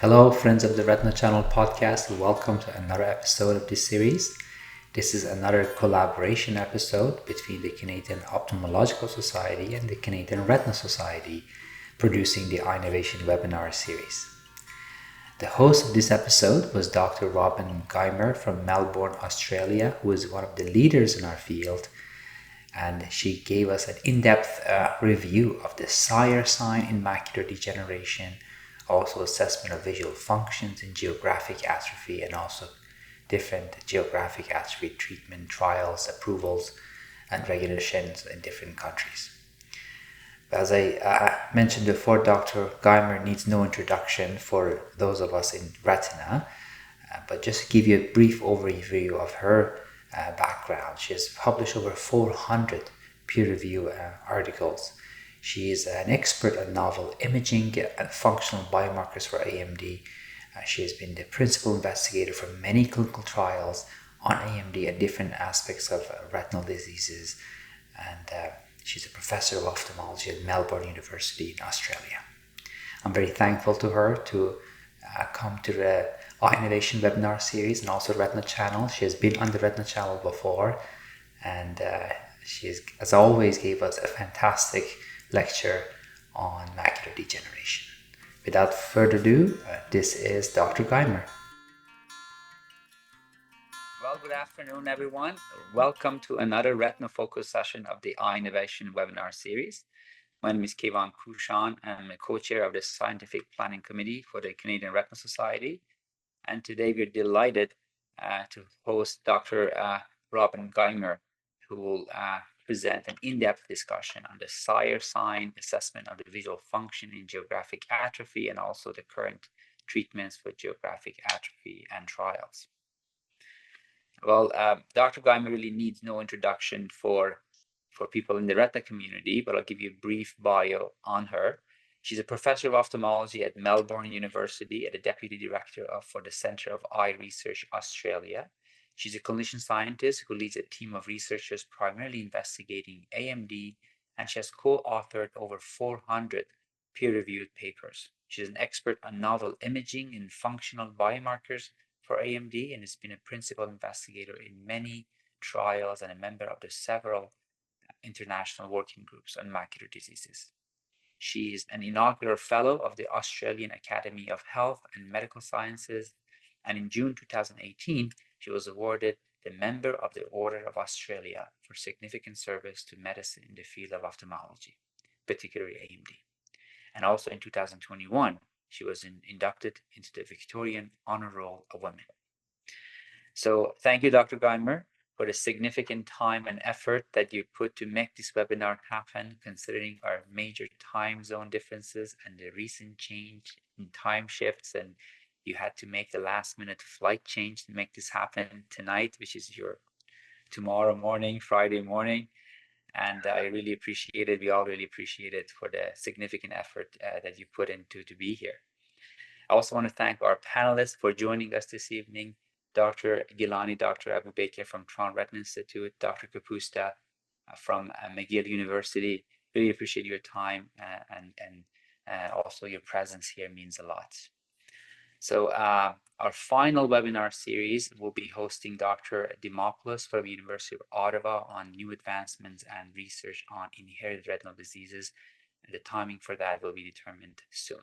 Hello, friends of the Retina Channel podcast. Welcome to another episode of this series. This is another collaboration episode between the Canadian Ophthalmological Society and the Canadian Retina Society, producing the EyeNovation webinar series. The host of this episode was Dr. Robyn Guymer from Melbourne, Australia, who is one of the leaders in our field, and she gave us an in-depth review of the SIRE sign in macular degeneration, also assessment of visual functions in geographic atrophy, and also different geographic atrophy treatment trials, approvals, and regulations in different countries. As I mentioned before, Dr. Guymer needs no introduction for those of us in retina, but just to give you a brief overview of her background. She has published over 400 peer-reviewed articles. She is an expert on novel imaging and functional biomarkers for AMD. She has been the principal investigator for many clinical trials on AMD and different aspects of retinal diseases. And she's a professor of ophthalmology at Melbourne University in Australia. I'm very thankful to her to come to the EyeNovation webinar series and also Retina Channel. She has been on the Retina Channel before, and she is, as always, gave us a fantastic lecture on macular degeneration. Without further ado, this is Dr. Guymer. Well, good afternoon, everyone. Welcome to another retina-focused session of the EyeNovation webinar series. My name is Keyvan Kushan. I'm a co-chair of the Scientific Planning Committee for the Canadian Retina Society. And today we're delighted to host Dr. Robyn Guymer, who will present an in-depth discussion on the SIRE sign, assessment of the visual function in geographic atrophy, and also the current treatments for geographic atrophy and trials. Well, Dr. Guymer really needs no introduction for people in the retina community, but I'll give you a brief bio on her. She's a professor of ophthalmology at Melbourne University and a deputy director for the Centre of Eye Research Australia. She's a clinician scientist who leads a team of researchers primarily investigating AMD, and she has co-authored over 400 peer-reviewed papers. She's an expert on novel imaging and functional biomarkers for AMD and has been a principal investigator in many trials and a member of the several international working groups on macular diseases. She is an inaugural fellow of the Australian Academy of Health and Medical Sciences, and in June 2018, she was awarded the Member of the Order of Australia for significant service to medicine in the field of ophthalmology, particularly AMD. And also in 2021, she was inducted into the Victorian Honour Roll of Women. So thank you, Dr. Guymer, for the significant time and effort that you put to make this webinar happen, considering our major time zone differences and the recent change in time shifts. And you had to make the last minute flight change to make this happen tonight, which is your tomorrow morning, Friday morning. And I really appreciate it. We all really appreciate it for the significant effort that you put into to be here. I also want to thank our panelists for joining us this evening. Dr. Gilani, Dr. Abu Baker from Toronto Retina Institute, Dr. Kapusta from McGill University. Really appreciate your time and also your presence here means a lot. So our final webinar series will be hosting Dr. Dimopoulos from the University of Ottawa on new advancements and research on inherited retinal diseases. And the timing for that will be determined soon.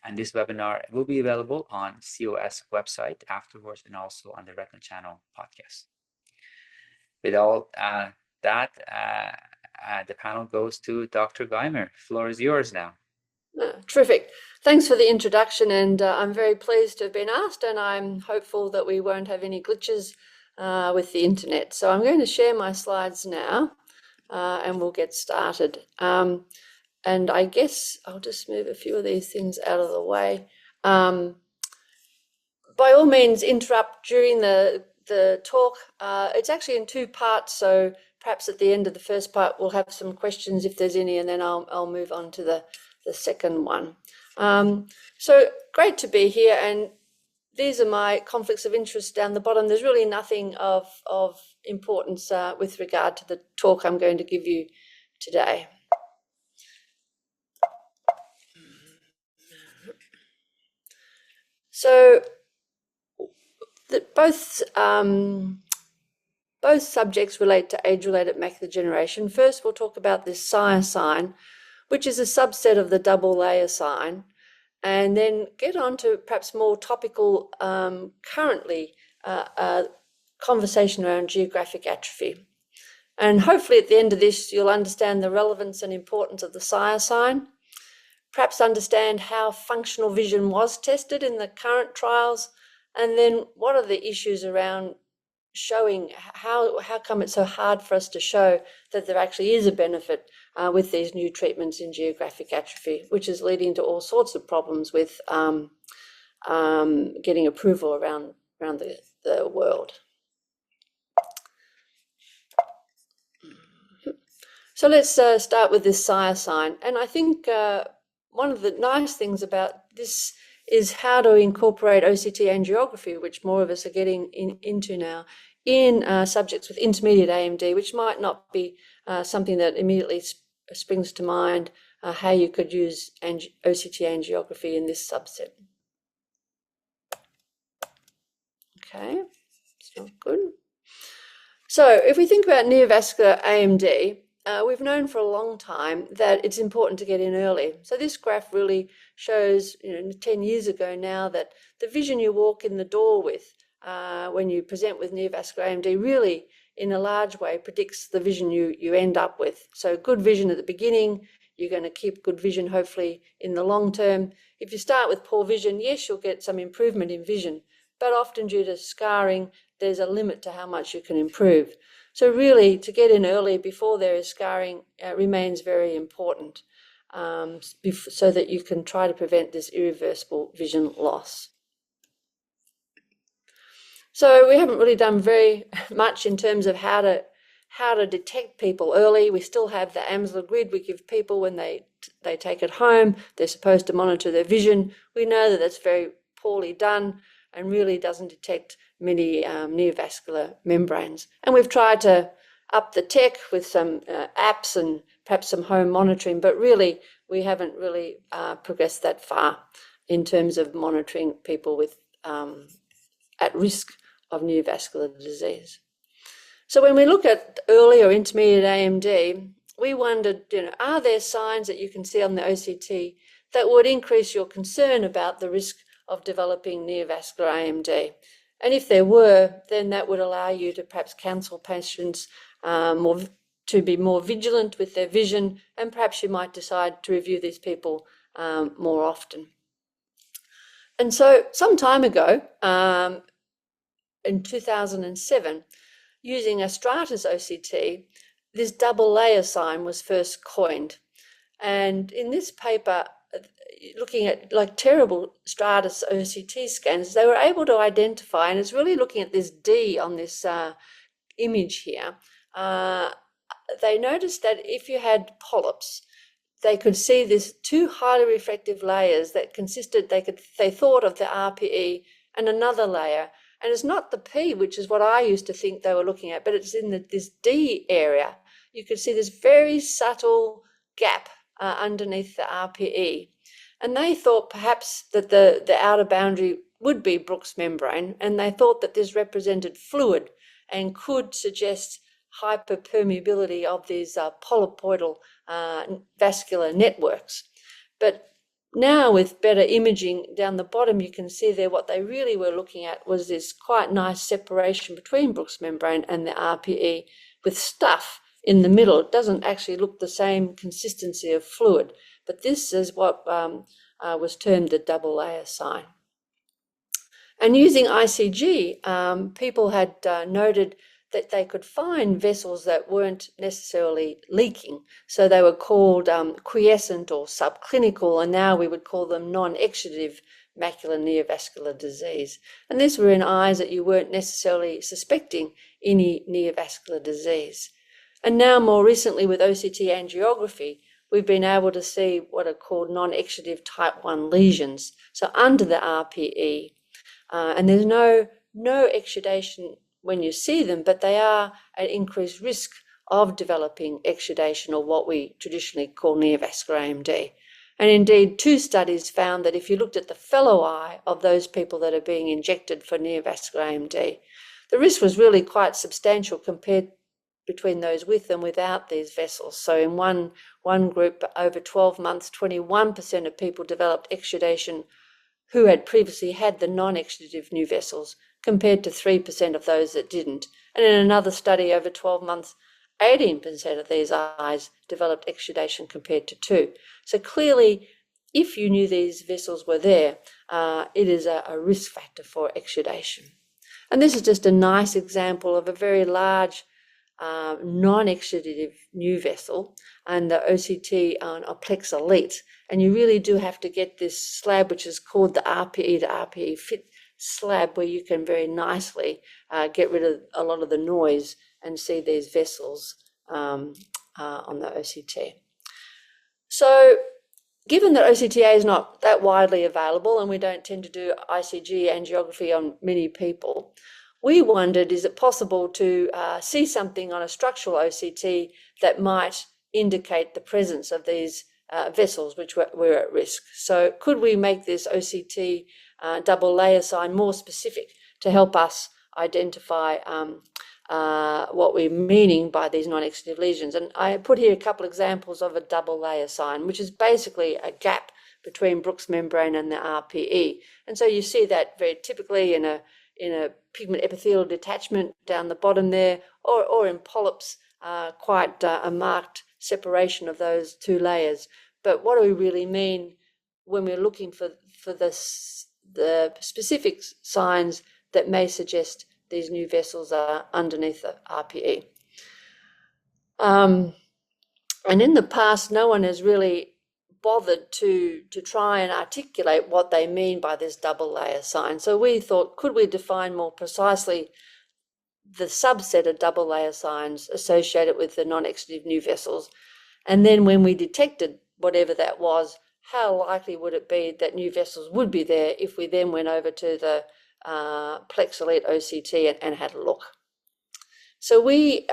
And this webinar will be available on COS website afterwards and also on the Retina Channel podcast. With all that, the panel goes to Dr. Guymer. Floor is yours now. Terrific. Thanks for the introduction, and I'm very pleased to have been asked, and I'm hopeful that we won't have any glitches with the internet. So I'm going to share my slides now, and we'll get started. And I guess I'll just move a few of these things out of the way. By all means, interrupt during the talk. It's actually in two parts, so perhaps at the end of the first part, we'll have some questions if there's any, and then I'll move on to the second one. So great to be here, and these are my conflicts of interest down the bottom. There's really nothing of importance with regard to the talk I'm going to give you today. So both subjects relate to age-related macular degeneration. First, we'll talk about this SIRE sign, which is a subset of the double layer sign, and then get on to perhaps more topical, currently, conversation around geographic atrophy. And hopefully at the end of this, you'll understand the relevance and importance of the SIRE sign, perhaps understand how functional vision was tested in the current trials, and then what are the issues around showing how come it's so hard for us to show that there actually is a benefit with these new treatments in geographic atrophy, which is leading to all sorts of problems with getting approval around the world. So let's start with this SIRE sign. And I think one of the nice things about this is how to incorporate OCT angiography, which more of us are getting into now, in subjects with intermediate AMD, which might not be something that immediately springs to mind, how you could use OCT angiography in this subset. Okay, it's not good. So if we think about neovascular AMD, we've known for a long time that it's important to get in early. So this graph really shows, 10 years ago now, that the vision you walk in the door with when you present with neovascular AMD really, in a large way, predicts the vision you end up with. So good vision at the beginning, you're going to keep good vision hopefully in the long term. If you start with poor vision, yes, you'll get some improvement in vision, but often due to scarring, there's a limit to how much you can improve. So really, to get in early before there is scarring remains very important, so that you can try to prevent this irreversible vision loss. So we haven't really done very much in terms of how to detect people early. We still have the Amsler grid we give people when they take it home. They're supposed to monitor their vision. We know that that's very poorly done and really doesn't detect many neovascular membranes. And we've tried to up the tech with some apps and perhaps some home monitoring, but really we haven't really progressed that far in terms of monitoring people with at risk of neovascular disease. So when we look at early or intermediate AMD, we wondered, are there signs that you can see on the OCT that would increase your concern about the risk of developing neovascular AMD? And if there were, then that would allow you to perhaps counsel patients to be more vigilant with their vision, and perhaps you might decide to review these people more often. And so some time ago, in 2007, using a Stratus OCT, this double layer sign was first coined. And in this paper, looking at like terrible Stratus OCT scans, they were able to identify, and it's really looking at this D on this image here, they noticed that if you had polyps, they could see these two highly refractive layers that consisted, they thought of the RPE and another layer. And it's not the P, which is what I used to think they were looking at, but it's in this D area. You could see this very subtle gap underneath the RPE. And they thought perhaps that the outer boundary would be Brooks membrane, and they thought that this represented fluid and could suggest hyperpermeability of these polypoidal vascular networks. But now with better imaging down the bottom, you can see there what they really were looking at was this quite nice separation between Brooks membrane and the RPE with stuff in the middle. It doesn't actually look the same consistency of fluid, but this is what was termed the double layer sign. And using ICG, people had noted that they could find vessels that weren't necessarily leaking. So they were called quiescent or subclinical, and now we would call them non-exudative macular neovascular disease. And these were in eyes that you weren't necessarily suspecting any neovascular disease. And now more recently with OCT angiography, we've been able to see what are called non-exudative type 1 lesions, so under the RPE. And there's no exudation when you see them, but they are at increased risk of developing exudation, or what we traditionally call neovascular AMD. And indeed, 2 studies found that if you looked at the fellow eye of those people that are being injected for neovascular AMD, the risk was really quite substantial compared between those with and without these vessels. So in one group, over 12 months, 21% of people developed exudation who had previously had the non-exudative new vessels, compared to 3% of those that didn't. And in another study over 12 months, 18% of these eyes developed exudation compared to 2. So clearly, if you knew these vessels were there, it is a risk factor for exudation. And this is just a nice example of a very large non-exudative new vessel and the OCT on Oplex Elite. And you really do have to get this slab, which is called the RPE to RPE fit slab, where you can very nicely get rid of a lot of the noise and see these vessels on the OCT. So given that OCTA is not that widely available and we don't tend to do ICG angiography on many people, we wondered, is it possible to see something on a structural OCT that might indicate the presence of these vessels which were at risk? So could we make this OCT double layer sign more specific to help us identify what we're meaning by these non-exudative lesions? And I put here a couple examples of a double layer sign, which is basically a gap between Brooks membrane and the RPE. And so you see that very typically in a pigment epithelial detachment down the bottom there, or in polyps, quite a marked separation of those 2 layers. But what do we really mean when we're looking for the specific signs that may suggest these new vessels are underneath the RPE? And in the past, no one has really bothered to try and articulate what they mean by this double layer sign. So we thought, could we define more precisely the subset of double layer signs associated with the non-exudative new vessels? And then when we detected whatever that was, how likely would it be that new vessels would be there if we then went over to the Plex Elite OCT and had a look? So we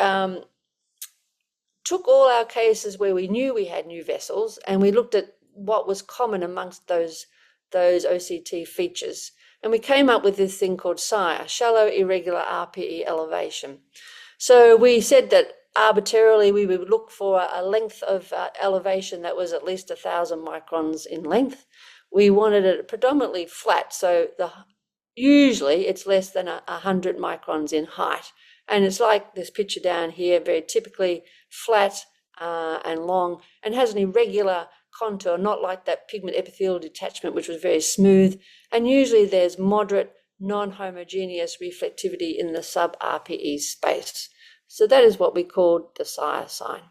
took all our cases where we knew we had new vessels, and we looked at what was common amongst those OCT features. And we came up with this thing called SIRE, shallow irregular RPE elevation. So we said that arbitrarily we would look for a length of elevation that was at least 1,000 microns in length. We wanted it predominantly flat, so usually it's less than 100 microns in height. And it's like this picture down here, very typically flat and long, and has an irregular contour, not like that pigment epithelial detachment, which was very smooth. And usually there's moderate, non-homogeneous reflectivity in the sub-RPE space. So that is what we called the SIRE sign.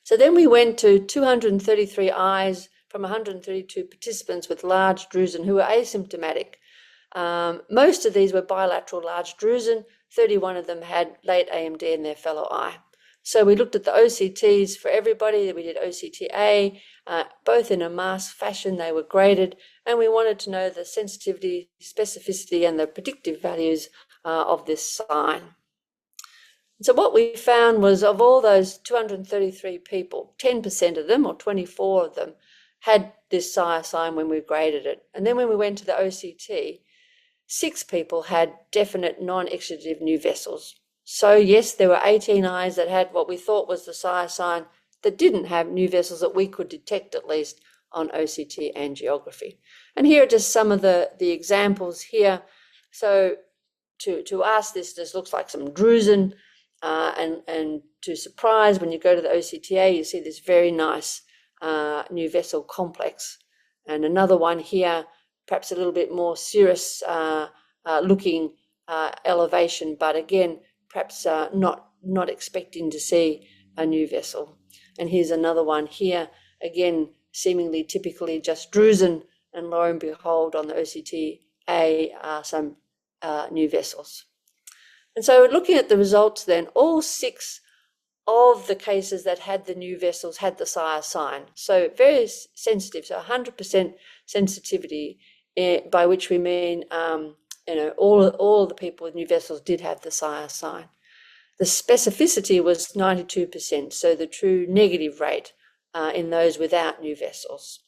So then we went to 233 eyes from 132 participants with large drusen who were asymptomatic. Most of these were bilateral large drusen. 31 of them had late AMD in their fellow eye. So we looked at the OCTs for everybody. We did OCTA, both in a masked fashion. They were graded, and we wanted to know the sensitivity, specificity, and the predictive values of this sign. So what we found was, of all those 233 people, 10% of them, or 24 of them, had this SIRE sign when we graded it. And then when we went to the OCT, 6 people had definite non-exudative new vessels. So yes, there were 18 eyes that had what we thought was the SIRE sign that didn't have new vessels that we could detect, at least on OCT angiography. And here are just some of the examples here. So to us, this looks like some drusen, and to surprise, when you go to the OCTA, you see this very nice new vessel complex. And another one here, perhaps a little bit more serous looking elevation, but again, perhaps not expecting to see a new vessel. And here's another one here, again, seemingly typically just drusen, and lo and behold, on the OCTA are some new vessels. And so looking at the results then, all 6 of the cases that had the new vessels had the SIRE sign. So very sensitive, so 100% sensitivity, by which we mean all of the people with new vessels did have the SIRE sign. The specificity was 92%, so the true negative rate in those without new vessels.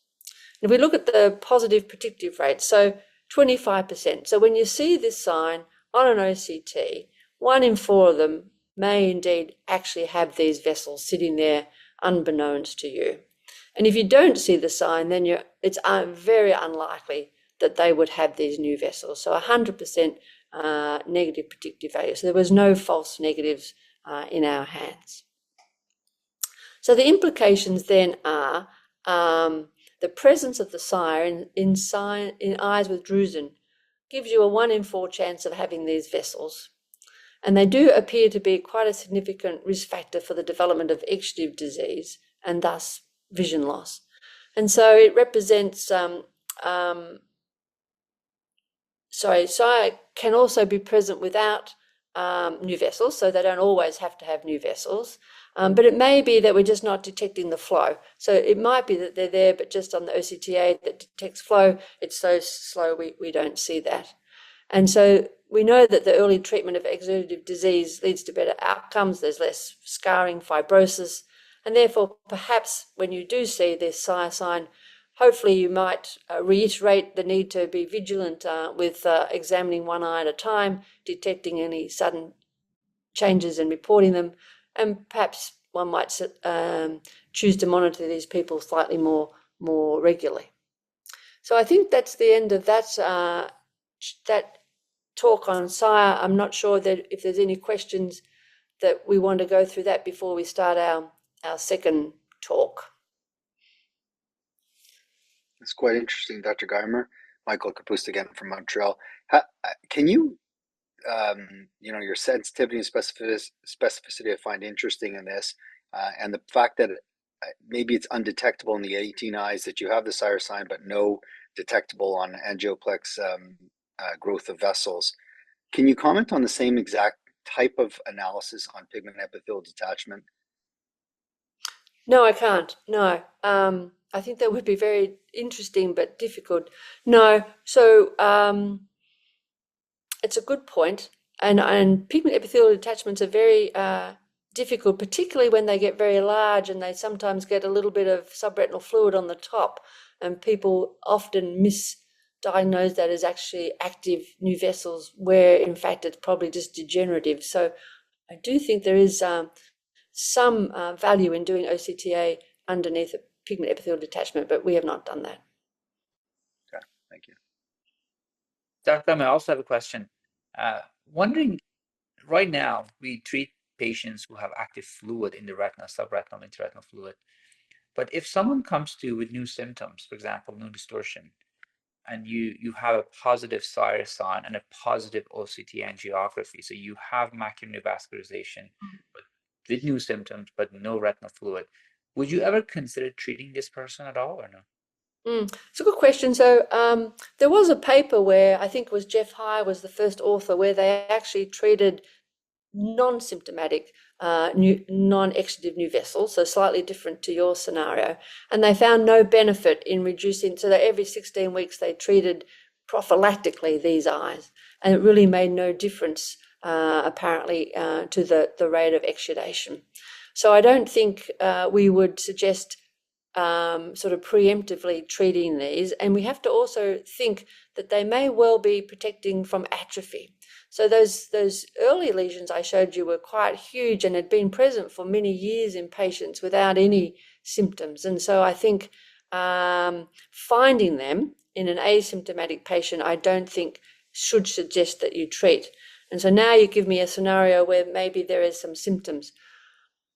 If we look at the positive predictive rate, so 25%. So when you see this sign on an OCT, 1 in 4 of them may indeed actually have these vessels sitting there unbeknownst to you. And if you don't see the sign, then it's very unlikely that they would have these new vessels. So 100% negative predictive value. So there was no false negatives in our hands. So the implications then are the presence of the SIRE in eyes with drusen gives you a 1 in 4 chance of having these vessels. And they do appear to be quite a significant risk factor for the development of exudative disease and thus vision loss. And so it represents, SIRE can also be present without new vessels, so they don't always have to have new vessels. But it may be that we're just not detecting the flow. So it might be that they're there, but just on the OCTA that detects flow, it's so slow we don't see that. And so we know that the early treatment of exudative disease leads to better outcomes. There's less scarring, fibrosis, and therefore perhaps when you do see this SIRE sign, hopefully you might reiterate the need to be vigilant with examining one eye at a time, detecting any sudden changes and reporting them, and perhaps one might choose to monitor these people slightly more regularly. So I think that's the end of that talk on SIRE. I'm not sure that if there's any questions that we want to go through that before we start our second talk. It's quite interesting, Dr. Guymer. Michael Capusta again from Montreal. Can you, your sensitivity and specificity I find interesting in this, and the fact that maybe it's undetectable in the 18 eyes that you have the SIRE sign, but no detectable on angioplex growth of vessels. Can you comment on the same exact type of analysis on pigment epithelial detachment? No, I can't. No. I think that would be very interesting but difficult. No. So it's a good point. And pigment epithelial detachments are very difficult, particularly when they get very large and they sometimes get a little bit of subretinal fluid on the top. And people often misdiagnose that as actually active new vessels, where in fact it's probably just degenerative. So I do think there is some value in doing OCTA underneath a pigment epithelial detachment, but we have not done that. Okay, thank you. Dr. I also have a question. Wondering, right now we treat patients who have active fluid in the retina, subretinal, intraretinal fluid. But if someone comes to you with new symptoms, for example, new distortion, and you have a positive SIRE sign and a positive OCT angiography, so you have macular neovascularization with new symptoms but no retinal fluid, would you ever consider treating this person at all or no? It's a good question. So there was a paper where I think it was Jeff High was the first author, where they actually treated non-symptomatic non-exudative new vessels, so slightly different to your scenario, and they found no benefit in reducing, so that every 16 weeks they treated prophylactically these eyes, and it really made no difference apparently to the rate of exudation. So I don't think we would suggest sort of preemptively treating these, and we have to also think that they may well be protecting from atrophy. So those early lesions I showed you were quite huge and had been present for many years in patients without any symptoms. And so I think finding them in an asymptomatic patient, I don't think should suggest that you treat. And so now you give me a scenario where maybe there is some symptoms.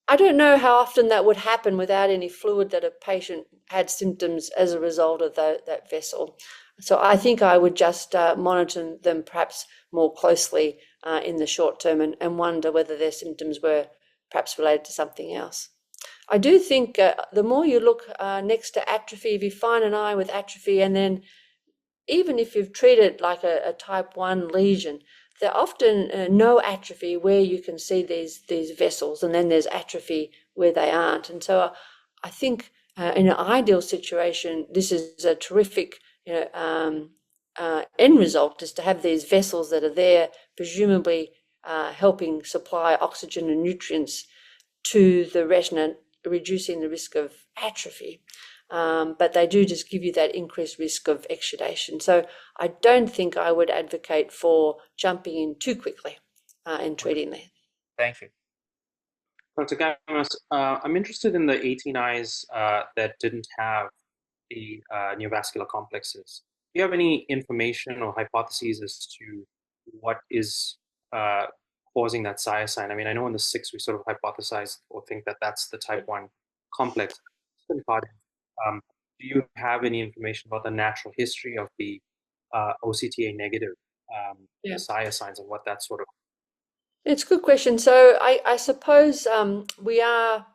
I don't know how often that would happen without any fluid, that a patient had symptoms as a result of that vessel. So I think I would just monitor them perhaps more closely in the short term and wonder whether their symptoms were perhaps related to something else. I do think the more you look next to atrophy, if you find an eye with atrophy, and then even if you've treated like a type 1 lesion, there are often no atrophy where you can see these vessels, and then there's atrophy where they aren't. And so I think in an ideal situation, this is a terrific end result, is to have these vessels that are there, presumably helping supply oxygen and nutrients to the retina reducing the risk of atrophy, but they do just give you that increased risk of exudation. So I don't think I would advocate for jumping in too quickly and treating there. Thank you. Dr. Guymer, I'm interested in the 18 eyes that didn't have the neovascular complexes. Do you have any information or hypotheses as to what is causing that SIRE sign? I mean, I know in the 6 we sort of hypothesize or think that that's the type 1 complex. Do you have any information about the natural history of the OCTA negative SIRE signs and what that sort of... It's a good question. So I suppose we are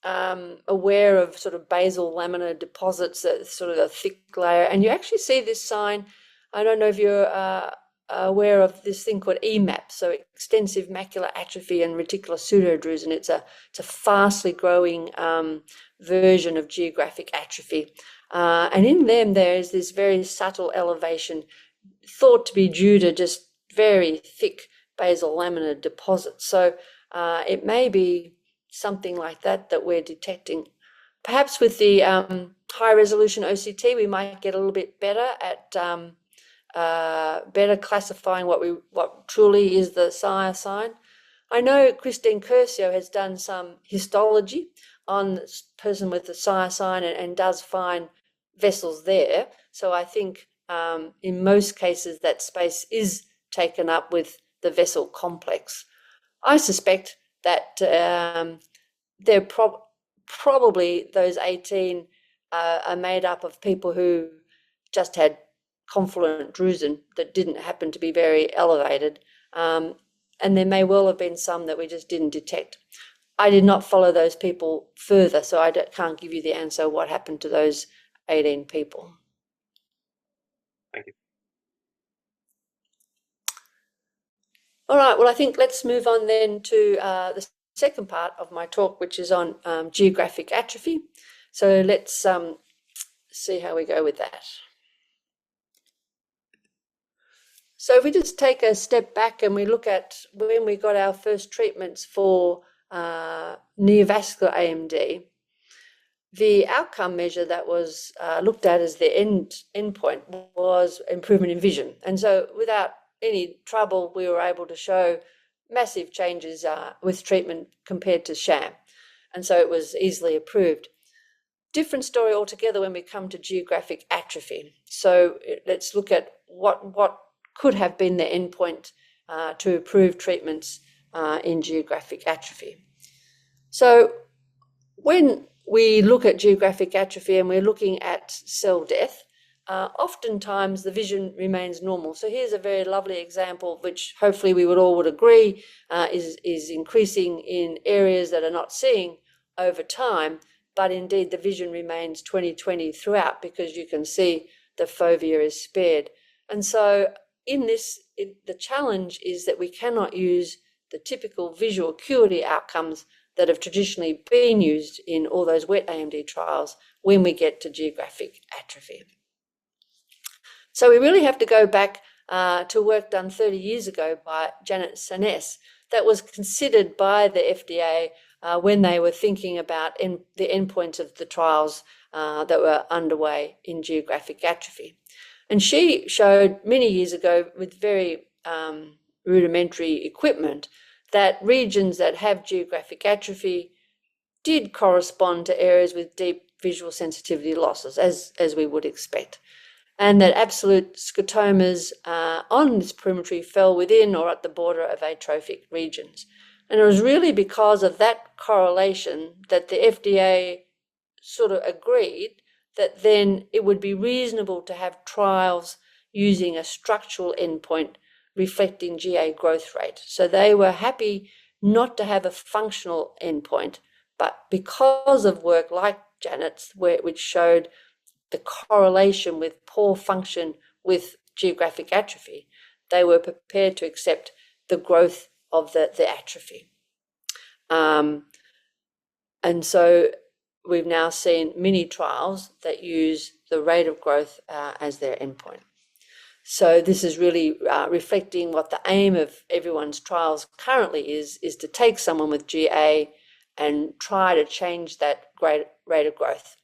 aware of sort of basal laminar deposits, that sort of a thick layer, and you actually see this sign. I don't know if you're aware of this thing called EMAP, so extensive macular atrophy and reticular pseudodrusen. It's a fastly growing version of geographic atrophy, and in them there is this very subtle elevation thought to be due to just very thick basal laminar deposits. So it may be something like that we're detecting. Perhaps with the high resolution OCT, we might get a little bit better at better classifying what truly is the SIRE sign. I know Christine Curcio has done some histology on this person with the SIRE sign and does find vessels there. So I think in most cases that space is taken up with the vessel complex. I suspect that they're probably those 18 are made up of people who just had confluent drusen that didn't happen to be very elevated, and there may well have been some that we just didn't detect. I did not follow those people further, so I can't give you the answer what happened to those 18 people. Thank you. All right, well, I think let's move on then to the second part of my talk, which is on geographic atrophy. So let's see how we go with that. So if we just take a step back and we look at when we got our first treatments for neovascular AMD, the outcome measure that was looked at as the endpoint was improvement in vision. And so without any trouble, we were able to show massive changes with treatment compared to sham. And so it was easily approved. Different story altogether when we come to geographic atrophy. So let's look at what could have been the endpoint to approve treatments in geographic atrophy. So when we look at geographic atrophy and we're looking at cell death, oftentimes the vision remains normal. So here's a very lovely example, which hopefully we would agree is increasing in areas that are not seeing over time, but indeed the vision remains 20/20 throughout because you can see the fovea is spared. And so in this, the challenge is that we cannot use the typical visual acuity outcomes that have traditionally been used in all those wet AMD trials when we get to geographic atrophy. So we really have to go back to work done 30 years ago by Janet Sannes that was considered by the FDA when they were thinking about the endpoints of the trials that were underway in geographic atrophy. And she showed many years ago with very rudimentary equipment that regions that have geographic atrophy did correspond to areas with deep visual sensitivity losses, as we would expect, and that absolute scotomas on this perimetry fell within or at the border of atrophic regions. And it was really because of that correlation that the FDA sort of agreed that then it would be reasonable to have trials using a structural endpoint reflecting GA growth rate. So they were happy not to have a functional endpoint, but because of work like Janet's, which showed the correlation with poor function with geographic atrophy, they were prepared to accept the growth of the atrophy. And so we've now seen many trials that use the rate of growth as their endpoint. So this is really reflecting what the aim of everyone's trials currently is to take someone with GA and try to change that rate of growth.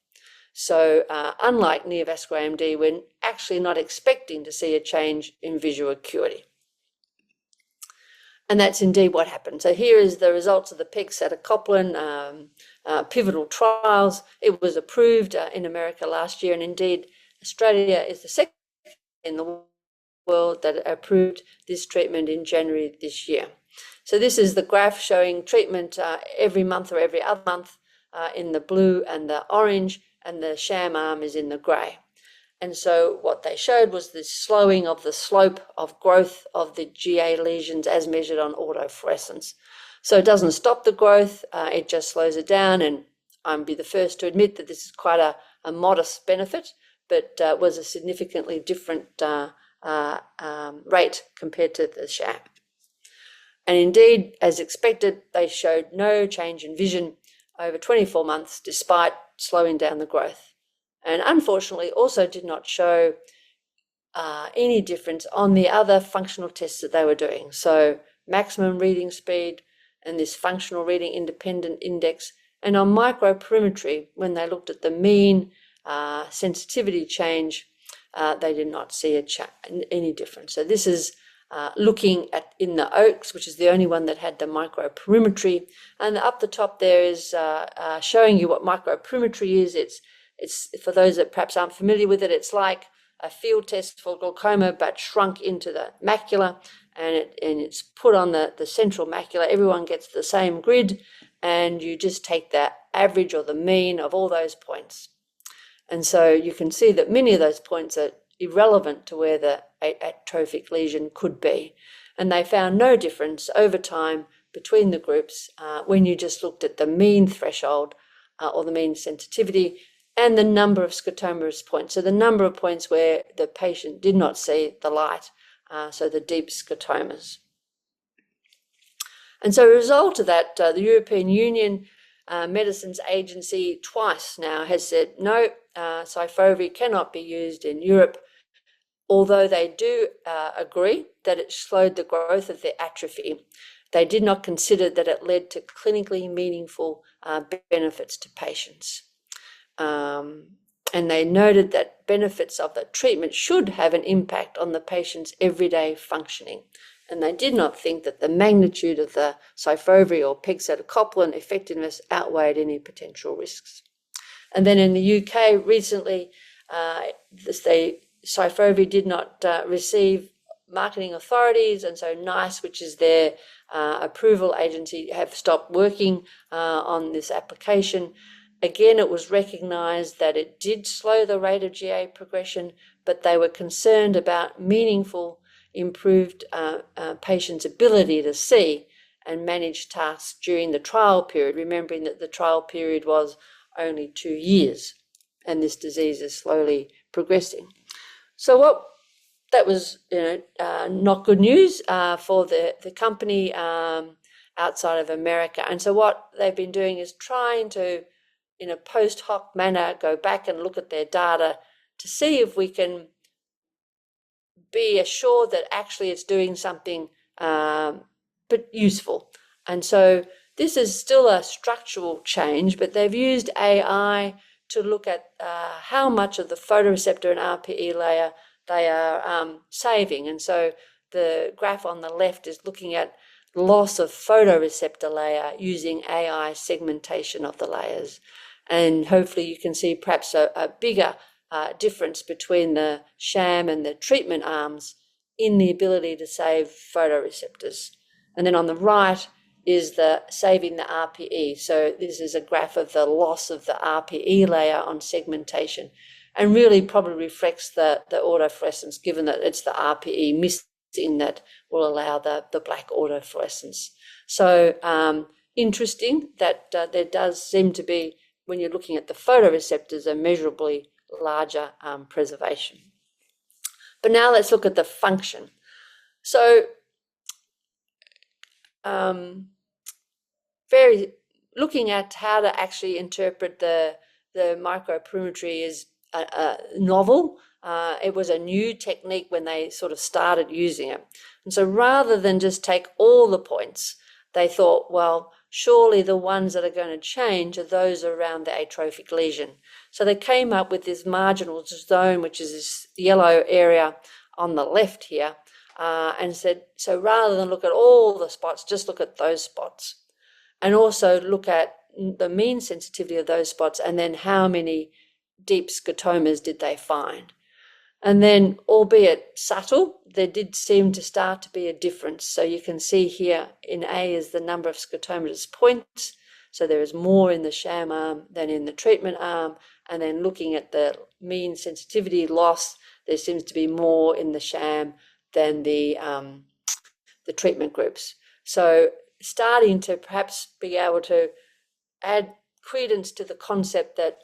So unlike neovascular AMD, we're actually not expecting to see a change in visual acuity. And that's indeed what happened. So here is the results of the pegcetacoplan pivotal trials. It was approved in America last year, and indeed Australia is the second in the world that approved this treatment in January this year. So this is the graph showing treatment every month or every other month in the blue and the orange, and the sham arm is in the grey. And so what they showed was the slowing of the slope of growth of the GA lesions as measured on autofluorescence. So it doesn't stop the growth, it just slows it down, and I'll be the first to admit that this is quite a modest benefit, but was a significantly different rate compared to the sham. And indeed, as expected, they showed no change in vision over 24 months despite slowing down the growth. And unfortunately also did not show any difference on the other functional tests that they were doing. So maximum reading speed and this functional reading independent index, and on microperimetry, when they looked at the mean sensitivity change, they did not see any difference. So this is looking at in the OAKS, which is the only one that had the microperimetry, and up the top there is showing you what microperimetry is. It's for those that perhaps aren't familiar with it, it's like a field test for glaucoma but shrunk into the macula, and it's put on the central macula. Everyone gets the same grid, and you just take the average or the mean of all those points. And so you can see that many of those points are irrelevant to where the atrophic lesion could be. And they found no difference over time between the groups when you just looked at the mean threshold or the mean sensitivity and the number of scotomatous points. So the number of points where the patient did not see the light, so the deep scotomas. And so as a result of that, the European Union Medicines Agency twice now has said, no, Syfovre cannot be used in Europe, although they do agree that it slowed the growth of the atrophy. They did not consider that it led to clinically meaningful benefits to patients. And they noted that benefits of the treatment should have an impact on the patient's everyday functioning. And they did not think that the magnitude of the Syfovre or pegcetacoplan effectiveness outweighed any potential risks. And then in the UK recently, Syfovre did not receive marketing authorities, and so NICE, which is their approval agency, have stopped working on this application. Again, it was recognised that it did slow the rate of GA progression, but they were concerned about meaningful improved patients' ability to see and manage tasks during the trial period, remembering that the trial period was only 2 years and this disease is slowly progressing. So that was not good news for the company outside of America. And so what they've been doing is trying to, in a post hoc manner, go back and look at their data to see if we can be assured that actually it's doing something but useful. And so this is still a structural change, but they've used AI to look at how much of the photoreceptor and RPE layer they are saving. And so the graph on the left is looking at loss of photoreceptor layer using AI segmentation of the layers. And hopefully you can see perhaps a bigger difference between the sham and the treatment arms in the ability to save photoreceptors. And then on the right is the saving the RPE. So this is a graph of the loss of the RPE layer on segmentation, and really probably reflects the autofluorescence, given that it's the RPE missing that will allow the black autofluorescence. So interesting that there does seem to be, when you're looking at the photoreceptors, a measurably larger preservation. But now let's look at the function. So looking at how to actually interpret the microperimetry is novel. It was a new technique when they sort of started using it. And so rather than just take all the points, they thought, well, surely the ones that are going to change are those around the atrophic lesion. So they came up with this marginal zone, which is this yellow area on the left here, and said, so rather than look at all the spots, just look at those spots. And also look at the mean sensitivity of those spots, and then how many deep scotomas did they find. And then, albeit subtle, there did seem to start to be a difference. So you can see here in A is the number of scotomatous points. So there is more in the sham arm than in the treatment arm. And then looking at the mean sensitivity loss, there seems to be more in the sham than the treatment groups. So starting to perhaps be able to add credence to the concept that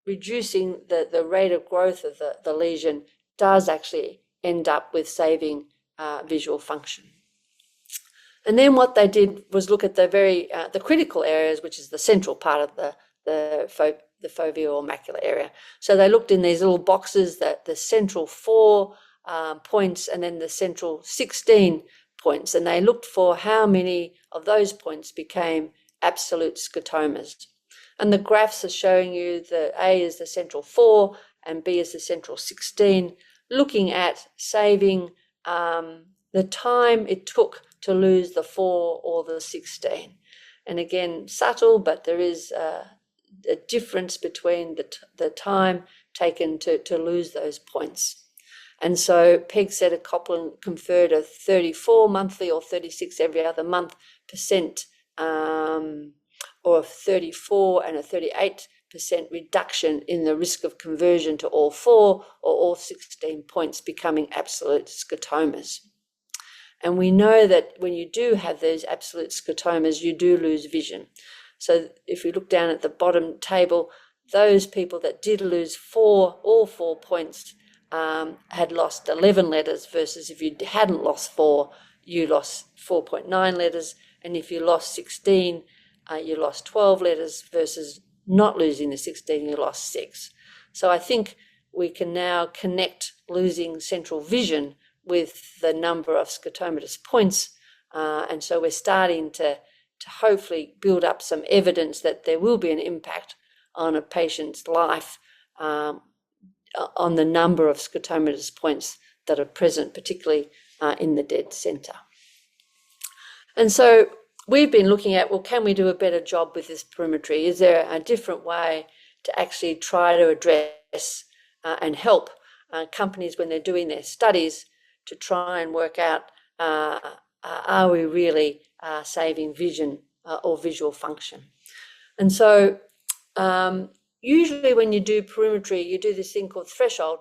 reducing the rate of growth of the lesion does actually end up with saving visual function. And then what they did was look at the critical areas, which is the central part of the fovea or macular area. So they looked in these little boxes, that the central 4 points and then the central 16 points, and they looked for how many of those points became absolute scotomas. And the graphs are showing you that A is the central 4 and B is the central 16, looking at saving the time it took to lose the 4 or the 16. And again, subtle, but there is a difference between the time taken to lose those points. And so pegcetacoplan conferred a 34 monthly or 36 every other month %, or a 34 and a 38% reduction in the risk of conversion to all 4 or all 16 points becoming absolute scotomas. And we know that when you do have those absolute scotomas, you do lose vision. So if we look down at the bottom table, those people that did lose all 4 points had lost 11 letters, versus if you hadn't lost 4, you lost 4.9 letters. And if you lost 16, you lost 12 letters, versus not losing the 16, you lost 6. So I think we can now connect losing central vision with the number of scotomatous points. And so we're starting to hopefully build up some evidence that there will be an impact on a patient's life on the number of scotomatous points that are present, particularly in the dead center. And so we've been looking at, well, can we do a better job with this perimetry? Is there a different way to actually try to address and help companies when they're doing their studies to try and work out, are we really saving vision or visual function? And so usually when you do perimetry, you do this thing called threshold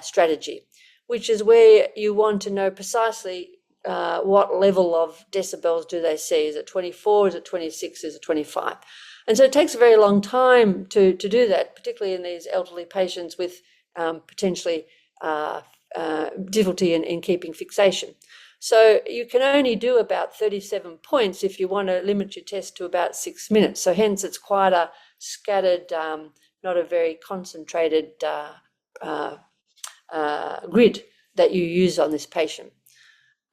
strategy, which is where you want to know precisely what level of decibels do they see. Is it 24? Is it 26? Is it 25? And so it takes a very long time to do that, particularly in these elderly patients with potentially difficulty in keeping fixation. So you can only do about 37 points if you want to limit your test to about 6 minutes. So hence it's quite a scattered, not a very concentrated grid that you use on this patient.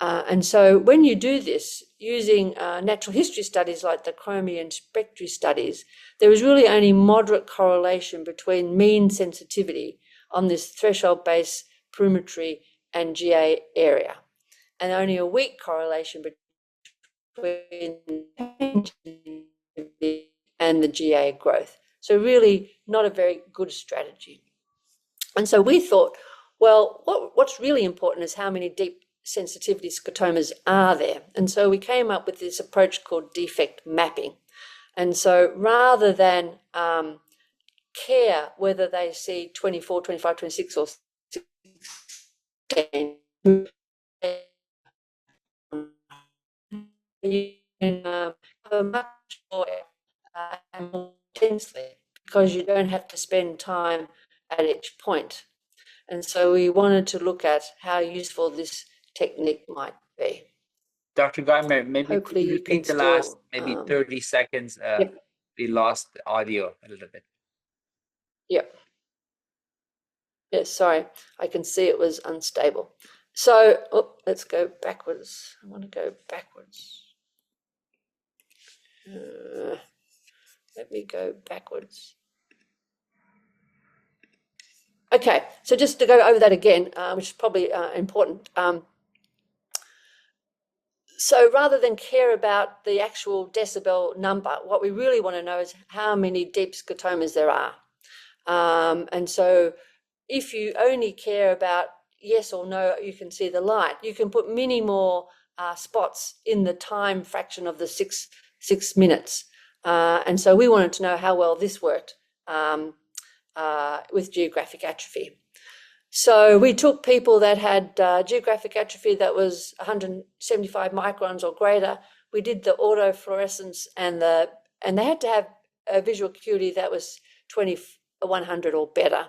And so when you do this using natural history studies like the Chromie and Spectri studies, there is really only moderate correlation between mean sensitivity on this threshold-based perimetry and GA area, and only a weak correlation between and the GA growth. So really not a very good strategy. And so we thought, well, what's really important is how many deep sensitivity scotomas are there. And so we came up with this approach called defect mapping. And so rather than care whether they see 24, 25, 26 or 16, you can have much more and more intensely, because you don't have to spend time at each point. And so we wanted to look at how useful this technique might be. Dr. Guymer, maybe Hopefully you repeat can the last still, maybe 30 seconds. Yep. We lost the audio a little bit. Yep. Yes, sorry, I can see it was unstable. So let's go backwards. I want to go backwards. Let me go backwards. Okay, so just to go over that again, which is probably important. So rather than care about the actual decibel number, what we really want to know is how many deep scotomas there are. And so if you only care about yes or no, you can see the light, you can put many more spots in the time fraction of the six minutes. And so we wanted to know how well this worked with geographic atrophy. So we took people that had geographic atrophy that was 175 microns or greater. We did the autofluorescence and they had to have a visual acuity that was 100 or better.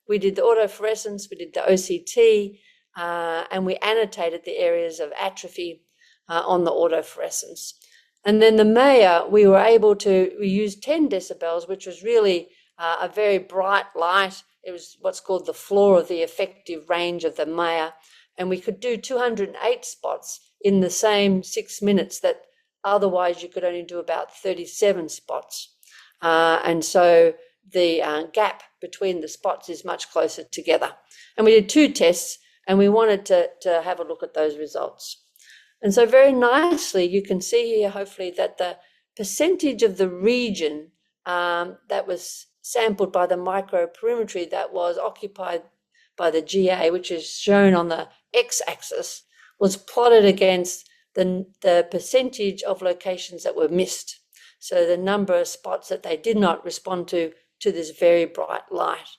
We did the autofluorescence, we did the OCT, and we annotated the areas of atrophy on the autofluorescence. And then the Maya, we used 10 decibels, which was really a very bright light. It was what's called the floor of the effective range of the Maya. And we could do 208 spots in the same 6 minutes that otherwise you could only do about 37 spots. And so the gap between the spots is much closer together. And we did 2 tests and we wanted to have a look at those results. And so very nicely, you can see here, hopefully, that the percentage of the region that was sampled by the microperimetry that was occupied by the GA, which is shown on the x-axis, was plotted against the percentage of locations that were missed. So the number of spots that they did not respond to this very bright light.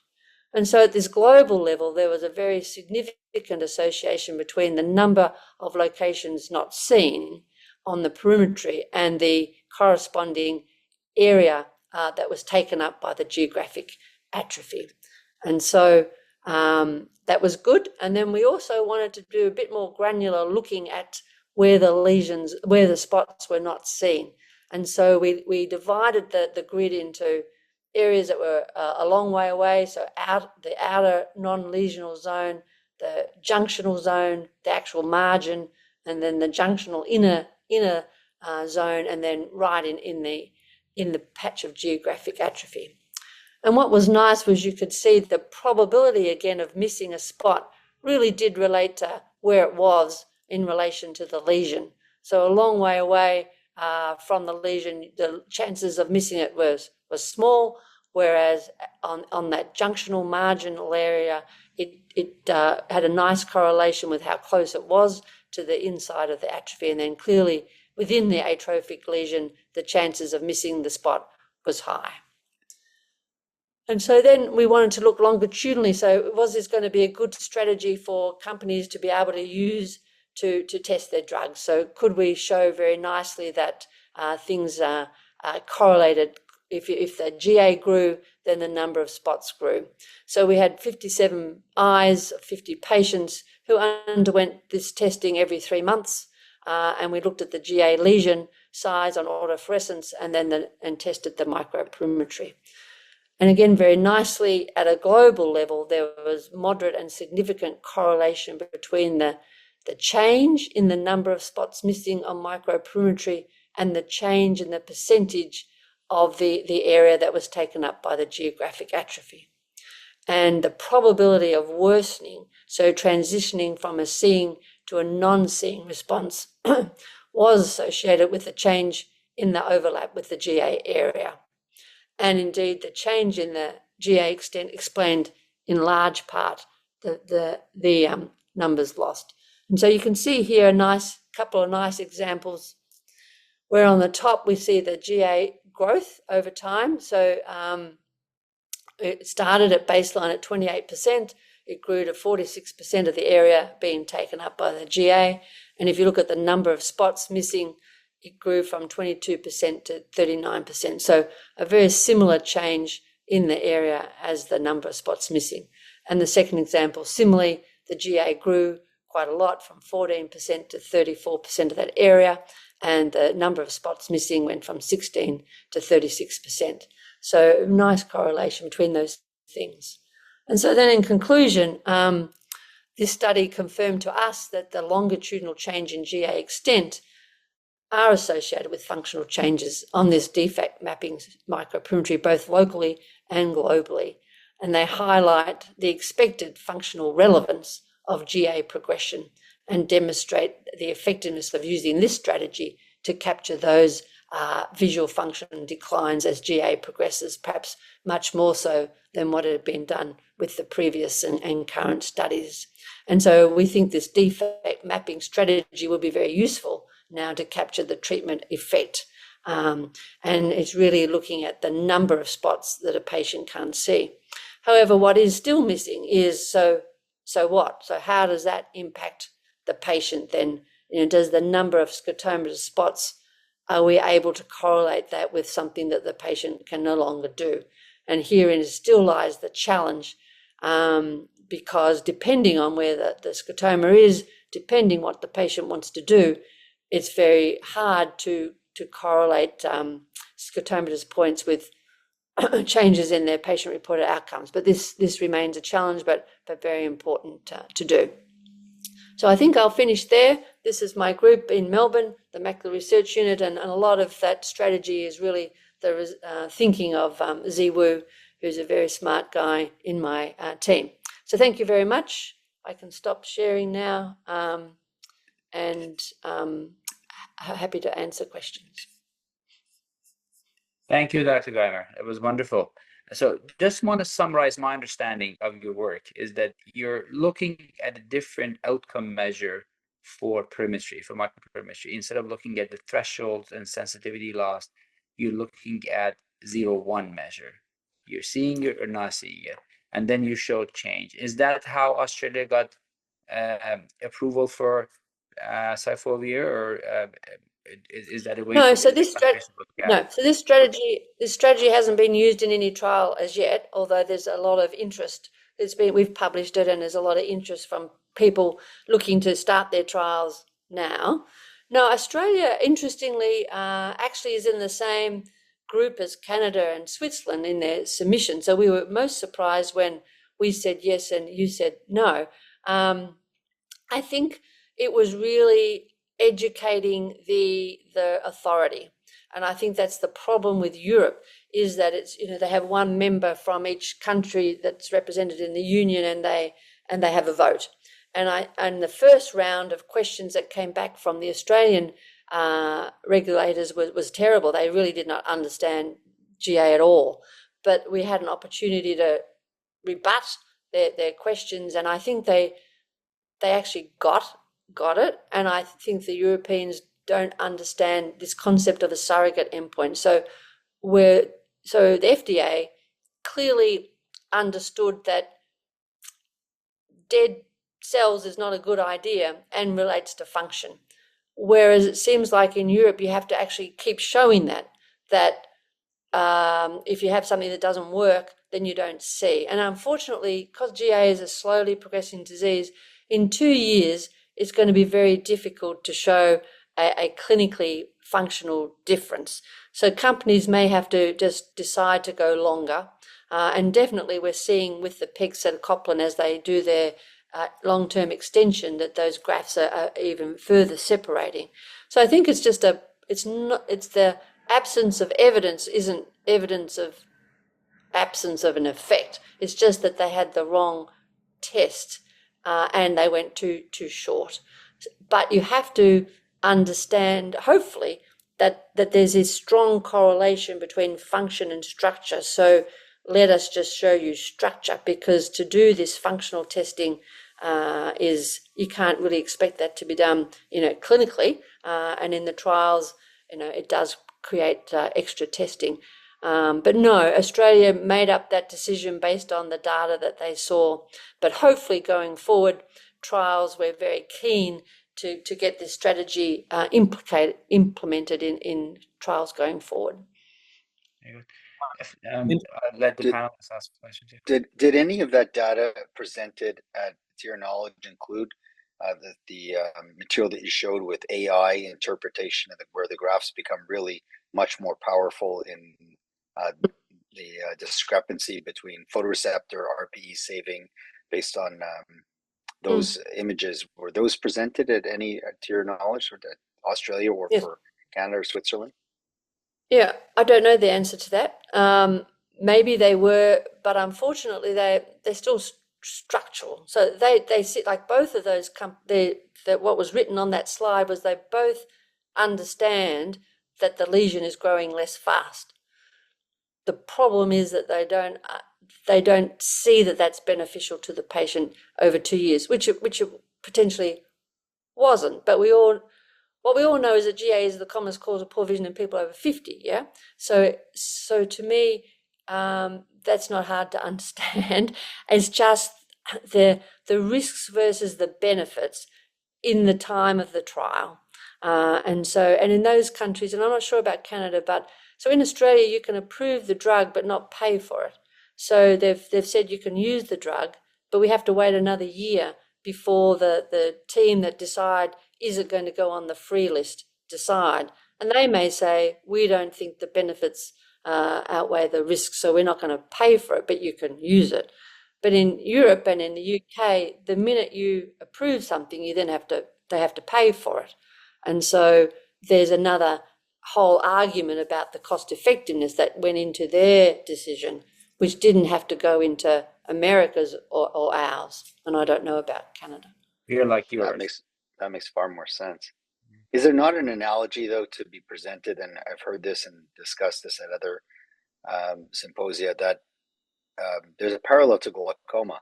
And so at this global level, there was a very significant association between the number of locations not seen on the perimetry and the corresponding area that was taken up by the geographic atrophy. And so that was good. And then we also wanted to do a bit more granular looking at where the spots were not seen. And so we divided the grid into areas that were a long way away, so the outer non-lesional zone, the junctional zone, the actual margin, and then the junctional inner zone, and then right in the patch of geographic atrophy. And what was nice was you could see the probability again of missing a spot really did relate to where it was in relation to the lesion. So a long way away from the lesion, the chances of missing it was small, whereas on that junctional marginal area, it had a nice correlation with how close it was to the inside of the atrophy, and then clearly within the atrophic lesion, the chances of missing the spot was high. And so then we wanted to look longitudinally. So was this going to be a good strategy for companies to be able to use to test their drugs? So could we show very nicely that things correlated? If the GA grew, then the number of spots grew. So we had 57 eyes, 50 patients who underwent this testing every 3 months, and we looked at the GA lesion size on autofluorescence and tested the microperimetry. And again, very nicely at a global level, there was moderate and significant correlation between the change in the number of spots missing on microperimetry and the change in the percentage of the area that was taken up by the geographic atrophy. And the probability of worsening, so transitioning from a seeing to a non-seeing response, was associated with the change in the overlap with the GA area. And indeed, the change in the GA extent explained in large part the numbers lost. And so you can see here a couple of nice examples where on the top we see the GA growth over time. So it started at baseline at 28%. It grew to 46% of the area being taken up by the GA. And if you look at the number of spots missing, it grew from 22% to 39%. So a very similar change in the area as the number of spots missing. And the second example, similarly, the GA grew quite a lot from 14% to 34% of that area. And the number of spots missing went from 16 to 36%. So nice correlation between those things. And so then in conclusion, this study confirmed to us that the longitudinal change in GA extent are associated with functional changes on this defect mapping microperimetry, both locally and globally. And they highlight the expected functional relevance of GA progression and demonstrate the effectiveness of using this strategy to capture those visual function declines as GA progresses, perhaps much more so than what had been done with the previous and current studies. And so we think this defect mapping strategy will be very useful now to capture the treatment effect. And it's really looking at the number of spots that a patient can't see. However, what is still missing is so what? So how does that impact the patient then? Does the number of scotomatous spots, are we able to correlate that with something that the patient can no longer do? And herein still lies the challenge, because depending on where the scotoma is, depending what the patient wants to do, it's very hard to correlate scotomatous points with changes in their patient-reported outcomes. But this remains a challenge, but very important to do. So I think I'll finish there. This is my group in Melbourne, the Macular Research Unit, and a lot of that strategy is really the thinking of Ziwu, who's a very smart guy in my team. So thank you very much. I can stop sharing now, and happy to answer questions. Thank you, Dr. Guymer. It was wonderful. So just want to summarize my understanding of your work is that you're looking at a different outcome measure for perimetry, for microperimetry. Instead of looking at the thresholds and sensitivity loss, you're looking at 0-1 measure. You're seeing it or not seeing it. And then you show change. Is that how Australia got approval for Syfovre, or is that a way? No, so this strategy hasn't been used in any trial as yet, although there's a lot of interest. We've published it, and there's a lot of interest from people looking to start their trials now. No, Australia, interestingly, actually is in the same group as Canada and Switzerland in their submission. So we were most surprised when we said yes and you said no. I think it was really educating the authority. And I think that's the problem with Europe, is that it's, they have one member from each country that's represented in the union, and they have a vote. And the first round of questions that came back from the Australian regulators was terrible. They really did not understand GA at all. But we had an opportunity to rebut their questions, and I think they actually got it. And I think the Europeans don't understand this concept of a surrogate endpoint. So the FDA clearly understood that dead cells is not a good idea and relates to function. Whereas it seems like in Europe, you have to actually keep showing that if you have something that doesn't work, then you don't see. And unfortunately, because GA is a slowly progressing disease, in 2 years, it's going to be very difficult to show a clinically functional difference. So companies may have to just decide to go longer. And definitely we're seeing with the pegcetacoplan, as they do their long-term extension, that those graphs are even further separating. So I think it's just it's the absence of evidence isn't evidence of absence of an effect. It's just that they had the wrong test and they went too short. But you have to understand, hopefully, that there's this strong correlation between function and structure. So let us just show you structure, because to do this functional testing you can't really expect that to be done, clinically, and in the trials, it does create extra testing. But no, Australia made up that decision based on the data that they saw. But hopefully going forward, trials, we're very keen to get this strategy implemented in trials going forward. Very good. I'll let the panelists ask questions. Did any of that data presented, to your knowledge, include the material that you showed with AI interpretation, where the graphs become really much more powerful in the discrepancy between photoreceptor RPE saving based on those images? Were those presented at any, to your knowledge, or to Australia, or Yes. for Canada or Switzerland? Yeah, I don't know the answer to that. Maybe they were, but unfortunately they're still structural. So they sit like both of those that what was written on that slide was they both understand that the lesion is growing less fast. The problem is that they don't see that that's beneficial to the patient over 2 years, which it potentially wasn't. But what we all know is that GA is the commonest cause of poor vision in people over 50. Yeah. So to me, that's not hard to understand. It's just the risks versus the benefits in the time of the trial. And in those countries, and I'm not sure about Canada, but so in Australia, you can approve the drug but not pay for it. So they've said you can use the drug, but we have to wait another year before the team that decide is it going to go on the free list decide. And they may say, we don't think the benefits outweigh the risks, so we're not going to pay for it, but you can use it. But in Europe and in the UK, the minute you approve something, they have to pay for it. And so there's another whole argument about the cost effectiveness that went into their decision, which didn't have to go into America's or ours. And I don't know about Canada. You're like yours. That makes far more sense. Is there not an analogy, though, to be presented? And I've heard this and discussed this at other symposia, that there's a parallel to glaucoma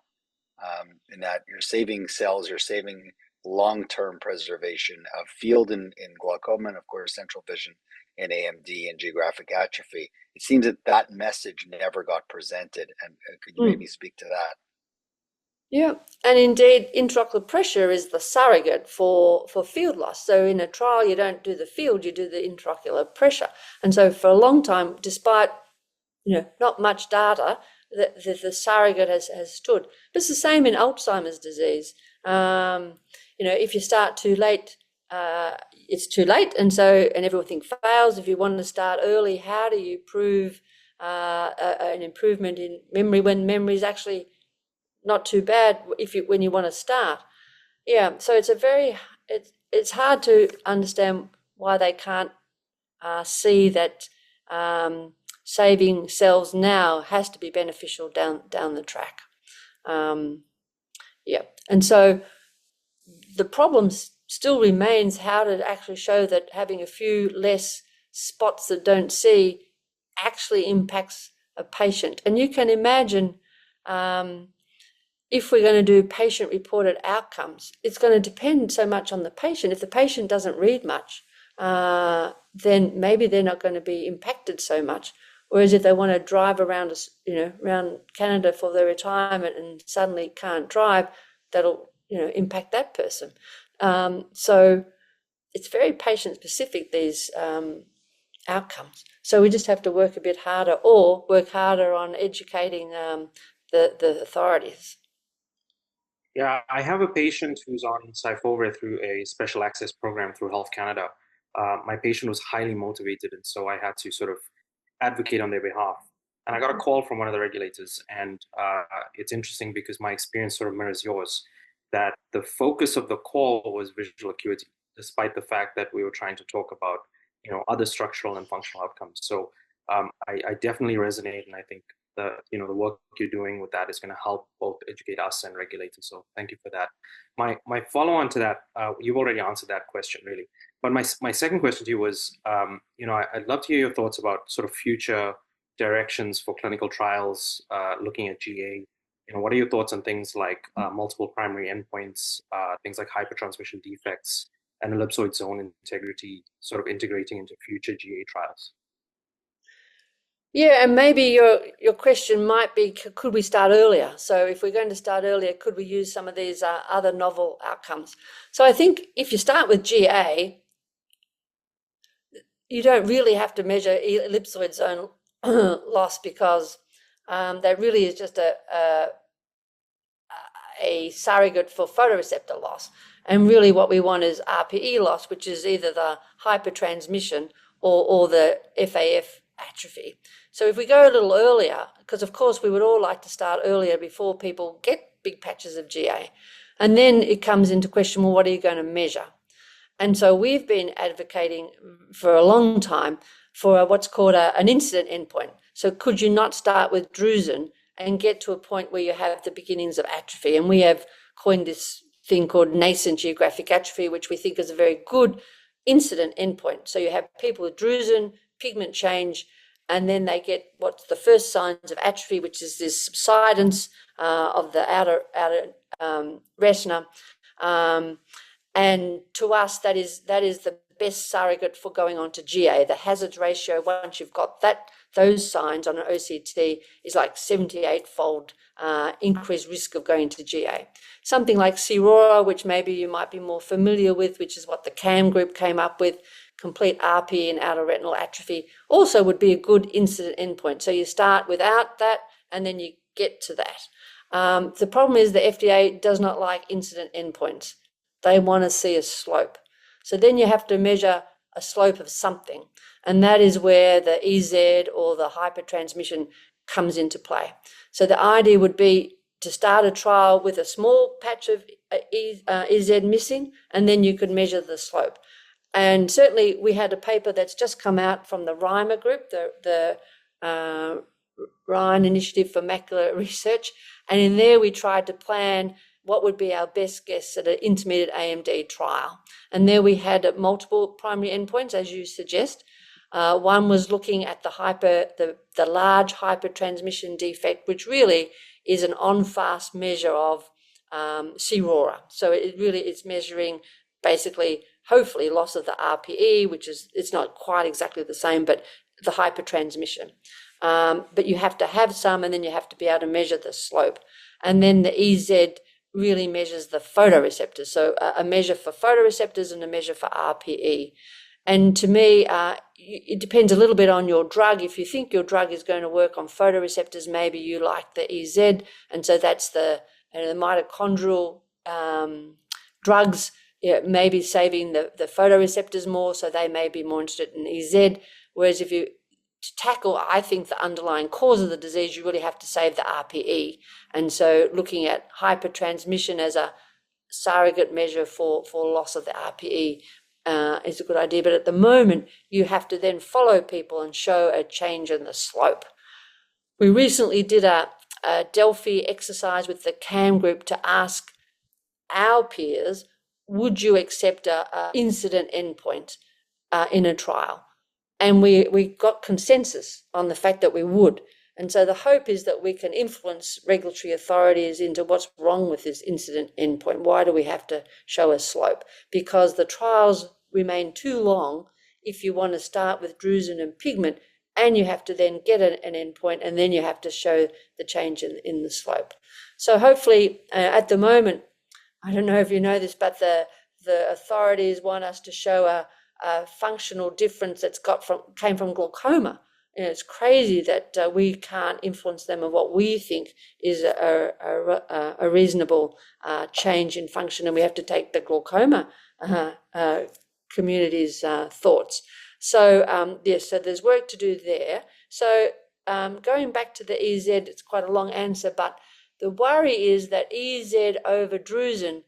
in that you're saving cells, you're saving long-term preservation of field in glaucoma, and of course central vision in AMD and geographic atrophy. It seems that message never got presented, and could you maybe speak to that? Yeah, and indeed intraocular pressure is the surrogate for field loss. So in a trial you don't do the field, you do the intraocular pressure. And so for a long time, despite not much data, the surrogate has stood. But it's the same in Alzheimer's disease. If you start too late, it's too late, and everything fails. If you want to start early, how do you prove an improvement in memory when memory is actually not too bad when you want to start? Yeah, so it's hard to understand why they can't see that saving cells now has to be beneficial down the track. And so the problem still remains how to actually show that having a few less spots that don't see actually impacts a patient. And you can imagine if we're going to do patient-reported outcomes, it's going to depend so much on the patient. If the patient doesn't read much, then maybe they're not going to be impacted so much. Whereas if they want to drive around Canada for their retirement and suddenly can't drive, that'll impact that person. So it's very patient-specific, these outcomes. So we just have to work a bit harder, or work harder on educating the authorities. Yeah, I have a patient who's on Syfovre through a special access program through Health Canada. My patient was highly motivated, and so I had to sort of advocate on their behalf. And I got a call from one of the regulators, and it's interesting because my experience sort of mirrors yours, that the focus of the call was visual acuity, despite the fact that we were trying to talk about other structural and functional outcomes. So I definitely resonate, and I think the work you're doing with that is going to help both educate us and regulators. So thank you for that. My follow-on to that, you've already answered that question really, but my second question to you was, I'd love to hear your thoughts about sort of future directions for clinical trials looking at GA. What are your thoughts on things like multiple primary endpoints, things like hypertransmission defects and ellipsoid zone integrity, sort of integrating into future GA trials? Yeah, and maybe your question might be, could we start earlier? So if we're going to start earlier, could we use some of these other novel outcomes? So I think if you start with GA, you don't really have to measure ellipsoid zone loss, because that really is just a surrogate for photoreceptor loss. And really what we want is RPE loss, which is either the hypertransmission or the FAF atrophy. So if we go a little earlier, because of course we would all like to start earlier before people get big patches of GA, and then it comes into question, well, what are you going to measure? And so we've been advocating for a long time for what's called an incident endpoint. So could you not start with drusen and get to a point where you have the beginnings of atrophy? And we have coined this thing called nascent geographic atrophy, which we think is a very good incident endpoint. So you have people with drusen, pigment change, and then they get what's the first signs of atrophy, which is this subsidence of the outer retina. And to us, that is the best surrogate for going on to GA. The hazard ratio, once you've got those signs on an OCT, is like 78-fold increased risk of going to GA. Something like CIRORA, which maybe you might be more familiar with, which is what the CAM group came up with, complete RP and outer retinal atrophy, also would be a good incident endpoint. So you start without that, and then you get to that. The problem is the FDA does not like incident endpoints. They want to see a slope. So then you have to measure a slope of something, and that is where the EZ or the hypertransmission comes into play. So the idea would be to start a trial with a small patch of EZ missing, and then you could measure the slope. And certainly we had a paper that's just come out from the Reimer group, the Ryan Initiative for Macular Research, and in there we tried to plan what would be our best guess at an intermediate AMD trial. And there we had multiple primary endpoints, as you suggest. One was looking at the large hypertransmission defect, which really is an on-fast measure of CIRORA. So it really is measuring basically, hopefully, loss of the RPE, which is, it's not quite exactly the same, but the hypertransmission. But you have to have some, and then you have to be able to measure the slope. And then the EZ really measures the photoreceptors. So a measure for photoreceptors and a measure for RPE. And to me, it depends a little bit on your drug. If you think your drug is going to work on photoreceptors, maybe you like the EZ, and so that's the mitochondrial drugs, maybe saving the photoreceptors more, so they may be more interested in EZ. Whereas if you tackle, I think, the underlying cause of the disease, you really have to save the RPE. And so looking at hypertransmission as a surrogate measure for loss of the RPE is a good idea. But at the moment, you have to then follow people and show a change in the slope. We recently did a Delphi exercise with the CAM group to ask our peers, would you accept an incident endpoint in a trial? And we got consensus on the fact that we would. And so the hope is that we can influence regulatory authorities into what's wrong with this incident endpoint. Why do we have to show a slope? Because the trials remain too long if you want to start with drusen and pigment, and you have to then get an endpoint, and then you have to show the change in the slope. So hopefully, at the moment, I don't know if you know this, but the authorities want us to show a functional difference that's came from glaucoma. It's crazy that we can't influence them of what we think is a reasonable change in function, and we have to take the glaucoma community's thoughts. So yes, so there's work to do there. So going back to the EZ, it's quite a long answer, but the worry is that EZ over drusen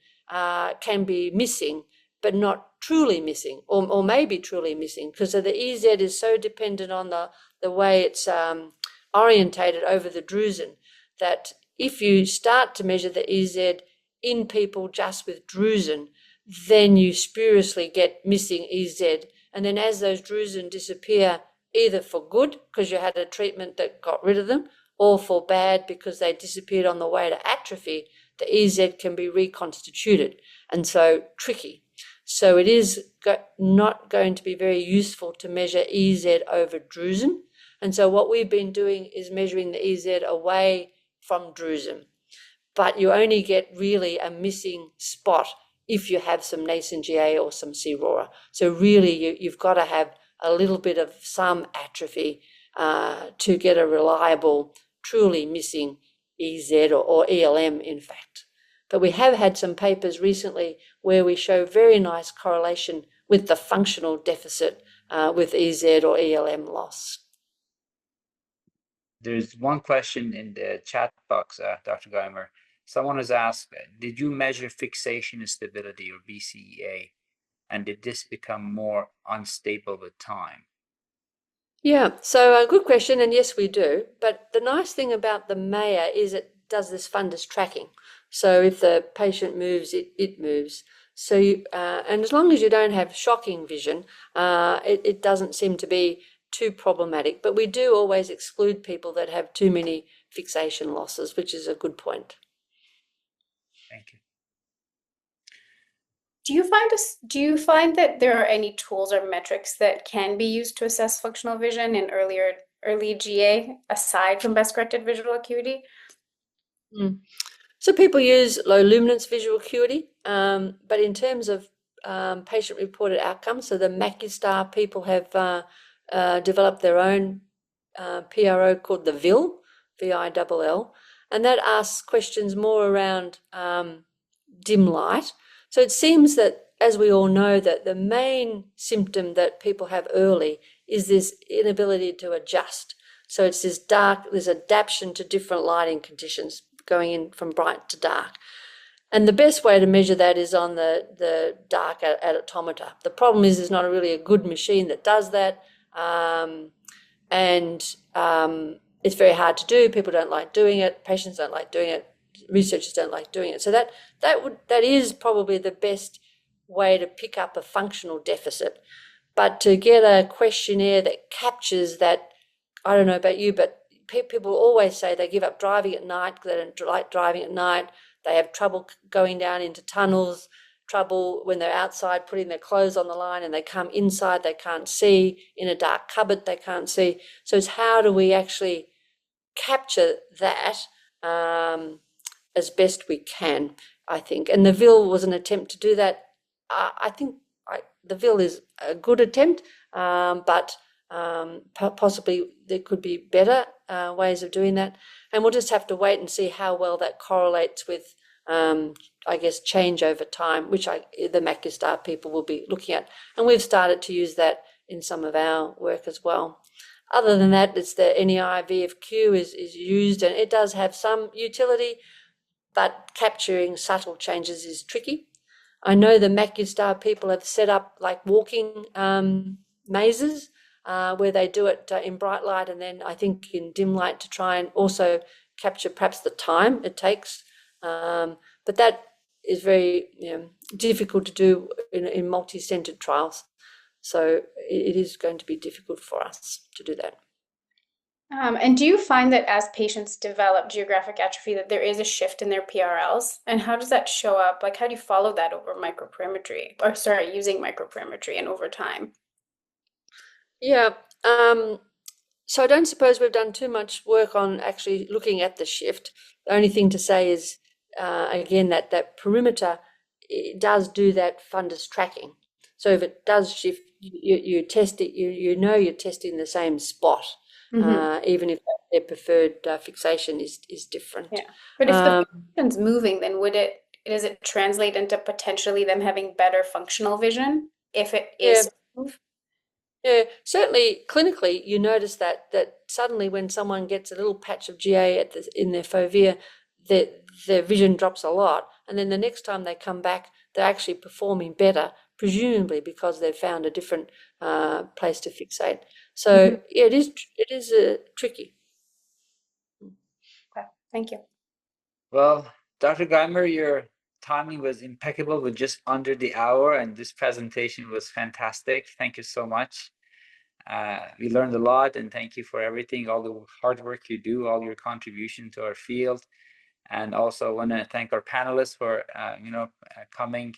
can be missing, but not truly missing, or maybe truly missing, because the EZ is so dependent on the way it's orientated over the drusen, that if you start to measure the EZ in people just with drusen, then you spuriously get missing EZ. And then as those drusen disappear, either for good, because you had a treatment that got rid of them, or for bad, because they disappeared on the way to atrophy, the EZ can be reconstituted, and so tricky. So it is not going to be very useful to measure EZ over drusen. And so what we've been doing is measuring the EZ away from drusen. But you only get really a missing spot if you have some nascent GA or some CIRORA. So really you've got to have a little bit of some atrophy to get a reliable, truly missing EZ or ELM, in fact. But we have had some papers recently where we show very nice correlation with the functional deficit with EZ or ELM loss. There's one question in the chat box, Dr. Guymer. Someone has asked, did you measure fixation and stability, or BCEA? and did this become more unstable with time? Yeah, so a good question, and yes, we do. But the nice thing about the Maya is it does this fundus tracking. So if the patient moves, it moves. So and as long as you don't have shocking vision, it doesn't seem to be too problematic. But we do always exclude people that have too many fixation losses, which is a good point. Thank you. Do you find that there are any tools or metrics that can be used to assess functional vision in early GA aside from best corrected visual acuity? So people use low luminance visual acuity, but in terms of patient-reported outcomes, so the MacuStar people have developed their own PRO called the VILL, VILL, and that asks questions more around dim light. So it seems that, as we all know, that the main symptom that people have early is this inability to adjust. So it's this there's adaptation to different lighting conditions, going in from bright to dark. And the best way to measure that is on the dark atometer. The problem is there's not really a good machine that does that, and it's very hard to do. People don't like doing it. Patients don't like doing it. Researchers don't like doing it. So that is probably the best way to pick up a functional deficit. But to get a questionnaire that captures that, I don't know about you, but people always say they give up driving at night because they don't like driving at night. They have trouble going down into tunnels, trouble when they're outside putting their clothes on the line, and they come inside, they can't see. In a dark cupboard, they can't see. So it's how do we actually capture that as best we can, I think. And the VIL was an attempt to do that. I think the VIL is a good attempt, but possibly there could be better ways of doing that. And we'll just have to wait and see how well that correlates with, I guess, change over time, which the MacuStar people will be looking at. And we've started to use that in some of our work as well. Other than that, it's the NEI VFQ is used, and it does have some utility, but capturing subtle changes is tricky. I know the MacuStar people have set up like walking mazes where they do it in bright light and then I think in dim light to try and also capture perhaps the time it takes. But that is very difficult to do in multi-centered trials. So it is going to be difficult for us to do that. And do you find that as patients develop geographic atrophy that there is a shift in their PRLs? And how does that show up? Like, how do you follow that over using microperimetry and over time? Yeah. So I don't suppose we've done too much work on actually looking at the shift. The only thing to say is, again, that perimeter, it does do that fundus tracking. So if it does shift, you test it, you're testing the same spot. Mm-hmm. Even if their preferred fixation is different. Yeah, but if the patient's moving, then does it translate into potentially them having better functional vision if it is move? Yeah, certainly clinically, you notice that suddenly when someone gets a little patch of GA in their fovea, their vision drops a lot, and then the next time they come back, they're actually performing better, presumably because they've found a different place to fixate. So mm-hmm. Yeah, it is tricky. Okay, thank you. Well, Dr. Guymer, your timing was impeccable with just under the hour, and this presentation was fantastic. Thank you so much. We learned a lot, and thank you for everything, all the hard work you do, all your contribution to our field. And also want to thank our panelists for, coming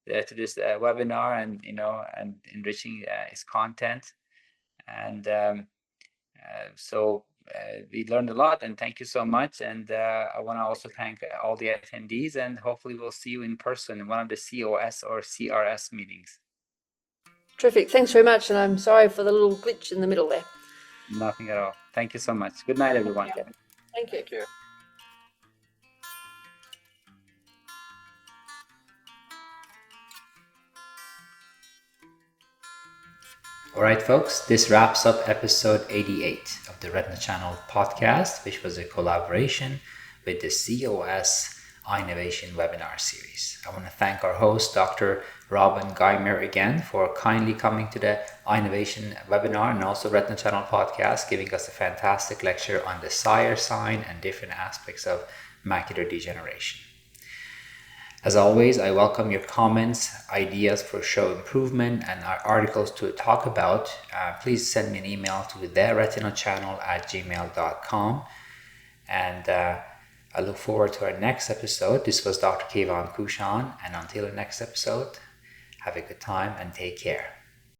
to this webinar and, and enriching its content. And so we learned a lot, and thank you so much. And I want to also thank all the attendees, and hopefully we'll see you in person in one of the COS or CRS meetings. Terrific. Thanks very much. And I'm sorry for the little glitch in the middle there. Nothing at all. Thank you so much. Good night, everyone. Thank you. Thank you. All right, folks, this wraps up episode 88 of the Retina Channel podcast, which was a collaboration with the COS EyeNovation webinar series. I want to thank our host, Dr. Robyn Guymer, again for kindly coming to the EyeNovation webinar and also Retina Channel podcast, giving us a fantastic lecture on the SIRE sign and different aspects of macular degeneration. As always, I welcome your comments, ideas for show improvement, and our articles to talk about. Please send me an email to theretinachannel@gmail.com. And I look forward to our next episode. This was Dr. Keyvan Kushan, and until the next episode, have a good time and take care.